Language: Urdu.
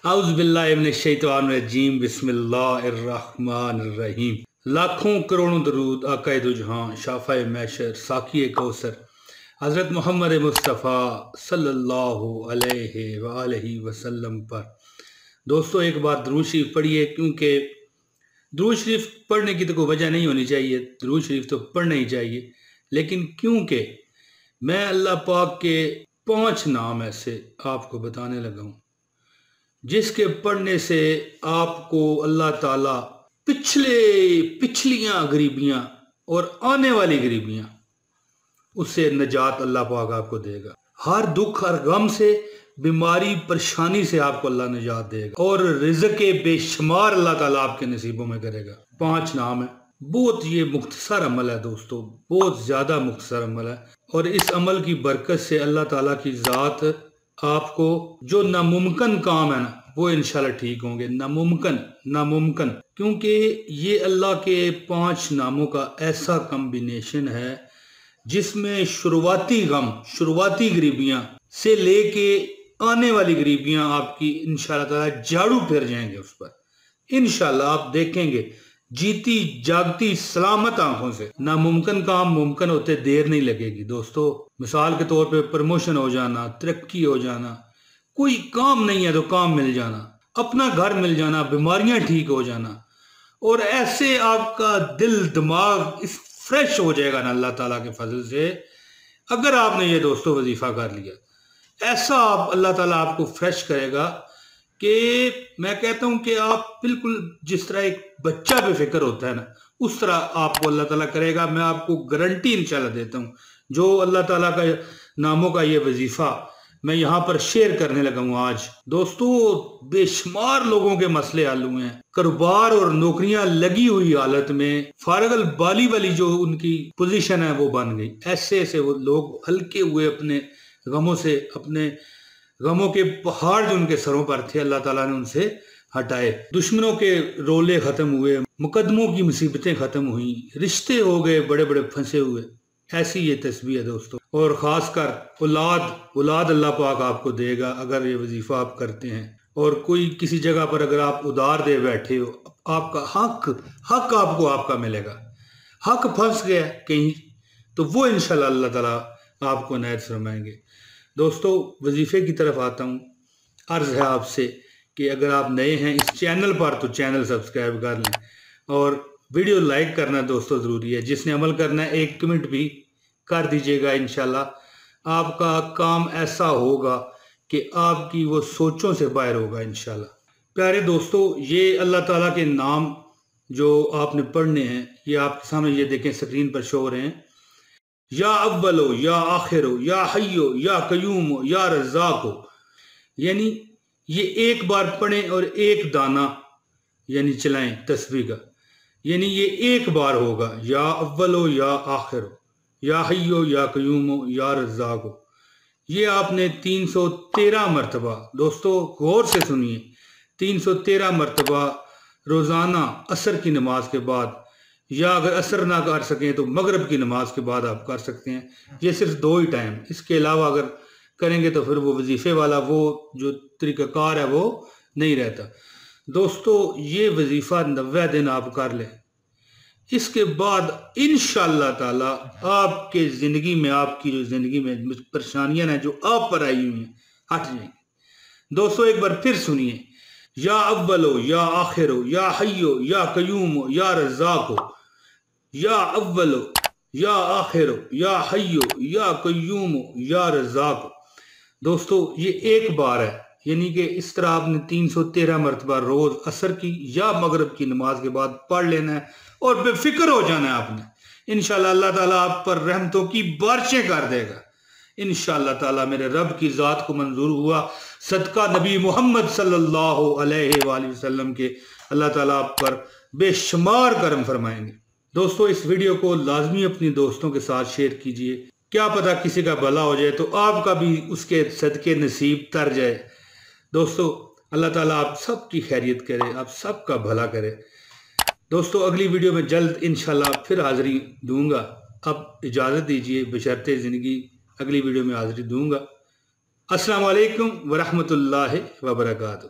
اعوذ باللہ من الشیطان الرجیم بسم اللہ الرحمن الرحیم۔ لاکھوں کروڑوں درود آقا دو جہاں شافع محشر ساقی کوثر حضرت محمد مصطفیٰ صلی اللہ علیہ وآلہ وسلم پر۔ دوستو ایک بار درود شریف پڑھیے، کیونکہ درود شریف پڑھنے کی تو کوئی وجہ نہیں ہونی چاہیے، درود شریف تو پڑھنا ہی چاہیے، لیکن کیونکہ میں اللہ پاک کے 5 نام ایسے آپ کو بتانے لگا ہوں جس کے پڑھنے سے آپ کو اللہ تعالیٰ پچھلیاں غریبیاں اور آنے والی غریبیاں اس سے نجات اللہ پاک آپ کو دے گا۔ ہر دکھ ہر غم سے، بیماری پریشانی سے آپ کو اللہ نجات دے گا، اور رزق بے شمار اللہ تعالیٰ آپ کے نصیبوں میں کرے گا۔ 5 نام ہے، بہت یہ مختصر عمل ہے دوستو، بہت زیادہ مختصر عمل ہے، اور اس عمل کی برکت سے اللہ تعالیٰ کی ذات آپ کو جو ناممکن کام ہے نا وہ انشاءاللہ ٹھیک ہوں گے۔ ناممکن کیونکہ یہ اللہ کے 5 ناموں کا ایسا کمبینیشن ہے جس میں شروعاتی غم، شروعاتی غریبیاں سے لے کے آنے والی غریبیاں آپ کی انشاءاللہ تعالیٰ جھاڑو پھر جائیں گے اس پر۔ انشاءاللہ آپ دیکھیں گے جیتی جاگتی سلامت آنکھوں سے ناممکن کام ممکن ہوتے دیر نہیں لگے گی دوستو۔ مثال کے طور پہ پروموشن ہو جانا، ترقی ہو جانا، کوئی کام نہیں ہے تو کام مل جانا، اپنا گھر مل جانا، بیماریاں ٹھیک ہو جانا، اور ایسے آپ کا دل دماغ فریش ہو جائے گا نا اللہ تعالیٰ کے فضل سے۔ اگر آپ نے یہ دوستو وظیفہ کر لیا، ایسا اللہ تعالیٰ آپ کو فریش کرے گا کہ میں کہتا ہوں کہ آپ بالکل جس طرح ایک بچہ پہ فکر ہوتا ہے نا اس طرح آپ کو اللہ تعالیٰ کرے گا۔ میں آپ کو گارنٹی انشاءاللہ دیتا ہوں، جو اللہ تعالیٰ کا ناموں کا یہ وظیفہ میں یہاں پر شیئر کرنے لگا ہوں آج دوستو، بے شمار لوگوں کے مسئلے حل ہوئے ہیں، کاروبار اور نوکریاں لگی ہوئی حالت میں فارغ البالی والی جو ان کی پوزیشن ہے وہ بن گئی۔ ایسے وہ لوگ ہلکے ہوئے اپنے غموں سے، اپنے غموں کے پہاڑ جو ان کے سروں پر تھے اللہ تعالیٰ نے ان سے ہٹائے، دشمنوں کے رولے ختم ہوئے، مقدموں کی مصیبتیں ختم ہوئیں، رشتے ہو گئے بڑے بڑے پھنسے ہوئے۔ ایسی یہ تسبیح ہے دوستو، اور خاص کر اولاد اللہ پاک آپ کو دے گا اگر یہ وظیفہ آپ کرتے ہیں۔ اور کوئی کسی جگہ پر اگر آپ ادھار دے بیٹھے ہو، آپ کا حق آپ کو آپ کا ملے گا۔ حق پھنس گیا کہیں تو وہ انشاءاللہ اللہ تعالیٰ آپ کو عنایت فرمائیں گے۔ دوستو وظیفے کی طرف آتا ہوں، عرض ہے آپ سے کہ اگر آپ نئے ہیں اس چینل پر تو چینل سبسکرائب کر لیں، اور ویڈیو لائک کرنا دوستو ضروری ہے، جس نے عمل کرنا ہے 1 کمنٹ بھی کر دیجئے گا، انشاءاللہ آپ کا کام ایسا ہوگا کہ آپ کی وہ سوچوں سے باہر ہوگا انشاءاللہ۔ پیارے دوستو، یہ اللہ تعالیٰ کے نام جو آپ نے پڑھنے ہیں یہ آپ کے سامنے یہ دیکھیں سکرین پر شو ہو رہے ہیں۔ یا اولو یا آخرو یا حیو یا قیوم یا رزاقو، یعنی یہ ایک بار پڑھیں اور ایک دانہ یعنی چلائیں تسبیح کا، یعنی یہ ایک بار ہوگا، یا اولو یا آخرو یا حیو یا قیوم یا رزاقو۔ یہ آپ نے 313 مرتبہ، دوستو غور سے سنیے، 313 مرتبہ روزانہ عصر کی نماز کے بعد، یا اگر عصر نہ کر سکیں تو مغرب کی نماز کے بعد آپ کر سکتے ہیں۔ یہ صرف 2 ہی ٹائم، اس کے علاوہ اگر کریں گے تو پھر وہ وظیفے والا وہ جو طریقہ کار ہے وہ نہیں رہتا۔ دوستو یہ وظیفہ 90 دن آپ کر لیں، اس کے بعد انشاءاللہ تعالیٰ آپ کے زندگی میں، آپ کی جو زندگی میں پریشانیاں ہیں جو آپ پر آئی ہوئی ہیں ہٹ جائیں گے۔ دوستو ایک بار پھر سنیے، یا اولو یا آخرو یا حیو یا قیوم یا رزاقو، یا اولو یا آخرو یا حیو یا قیوم یا رزاقو۔ دوستو یہ ایک بار ہے، یعنی کہ اس طرح آپ نے 313 مرتبہ روز عصر کی یا مغرب کی نماز کے بعد پڑھ لینا ہے، اور بے فکر ہو جانا ہے آپ نے۔ انشاءاللہ اللہ تعالیٰ آپ پر رحمتوں کی بارشیں کر دے گا انشاءاللہ تعالیٰ۔ میرے رب کی ذات کو منظور ہوا صدقہ نبی محمد صلی اللہ علیہ وآلہ وسلم کے، اللہ تعالیٰ آپ پر بے شمار کرم فرمائیں گے۔ دوستو اس ویڈیو کو لازمی اپنی دوستوں کے ساتھ شیئر کیجئے، کیا پتہ کسی کا بھلا ہو جائے تو آپ کا بھی اس کے صدقے نصیب تر جائے۔ دوستو اللہ تعالیٰ آپ سب کی خیریت کرے، آپ سب کا بھلا کرے۔ دوستو اگلی ویڈیو میں جلد انشاءاللہ پھر حاضری دوں گا، اب اجازت دیجئے، بشرطِ زندگی اگلی ویڈیو میں حاضری دوں گا۔ السلام علیکم ورحمۃ اللہ وبرکاتہ۔